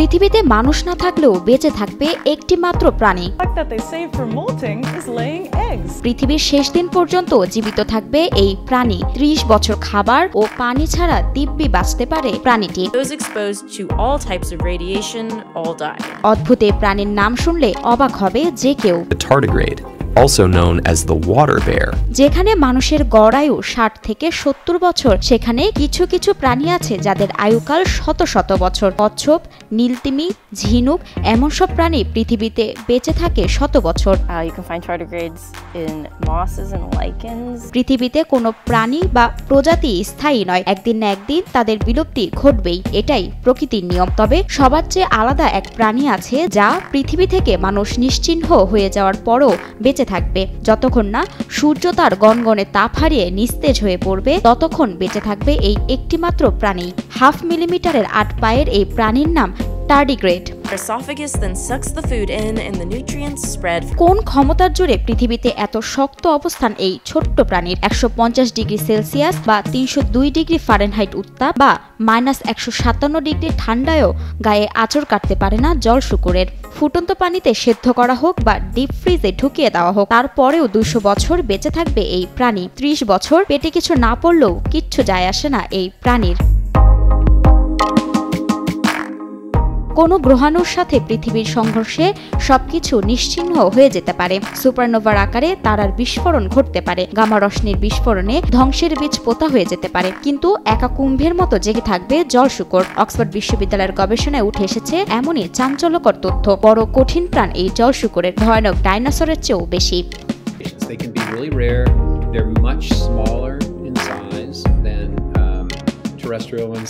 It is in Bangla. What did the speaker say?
পৃথিবীতে মানুষ না থাকলেও বেঁচে থাকবে একটি মাত্র প্রাণী। পৃথিবীর শেষ দিন পর্যন্ত জীবিত থাকবে এই প্রাণী। 30 বছর খাবার ও পানি ছাড়া দিব্যি বাঁচতে পারে প্রাণীটি। অদ্ভুত এই প্রাণীর নাম শুনলে অবাক হবে যে কেউ। Also known as the water bear. যেখানে মানুষের গড় আয়ু 60 থেকে 70 বছর, সেখানে কিছু কিছু প্রাণী আছে যাদের আয়ুকাল শত শত বছর। কচ্ছপ, নীলতিমি, ঝিনুক এমন সব প্রাণী পৃথিবীতে বেঁচে থাকে শত বছর। You can find tardigrades in mosses and lichens. পৃথিবীতে কোনো প্রাণী বা প্রজাতি স্থায়ী নয়, একদিন না একদিন তাদের বিলুপ্তি ঘটবেই, এটাই প্রকৃতির নিয়ম। তবে সবার চেয়ে আলাদা এক প্রাণী আছে যা পৃথিবী থেকে মানুষ নিশ্চিহ্ন হয়ে যাওয়ার পরও বেঁচে থাকবে। যতক্ষণ না সূর্য তার গনগনে তাপ হারিয়ে নিস্তেজ হয়ে পড়বে, ততক্ষণ বেঁচে থাকবে এই একটিমাত্র প্রাণী। 1/2 মিলিমিটারের 8 পায়ের এই প্রাণীর নাম টার্ডিগ্রেড। কোন ক্ষমতার জোরে পৃথিবীতে এত শক্ত অবস্থান এই ছোট্ট প্রাণীর? 150 ডিগ্রি সেলসিয়াস বা 302 ডিগ্রি ফারেনহাইট উত্তাপ বা -157 ডিগ্রি ঠান্ডায়ও গায়ে আঁচড় কাটতে পারে না জল শুকুরের। ফুটন্ত পানিতে সেদ্ধ করা হোক বা ডিপ ফ্রিজে ঢুকিয়ে দেওয়া হোক, তারপরেও 200 বছর বেঁচে থাকবে এই প্রাণী। 30 বছর পেটে কিছু না পড়লেও কিচ্ছু যায় আসে না এই প্রাণীর। কোনো গ্রহাণুর সাথে পৃথিবীর সংঘর্ষে সবকিছু নিশ্চিহ্ন হয়ে যেতে পারে। সুপারনোভার আকারে তারার বিস্ফোরণ ঘটতে পারে। গামা রশ্মির বিস্ফোরণে ধ্বংসের বীজ পোতা হয়ে যেতে পারে। কিন্তু একা কুম্ভের মতো জেগে থাকবে জল শুকর। অক্সফোর্ড বিশ্ববিদ্যালয়ের গবেষণায় উঠে এসেছে এমনই চাঞ্চল্যকর তথ্য। বড় কঠিন প্রাণ এই জল শুকরের, ভয়ানক ডাইনোসরের চেয়েও বেশি। They can be really rare. They're much smaller in size than terrestrial ones.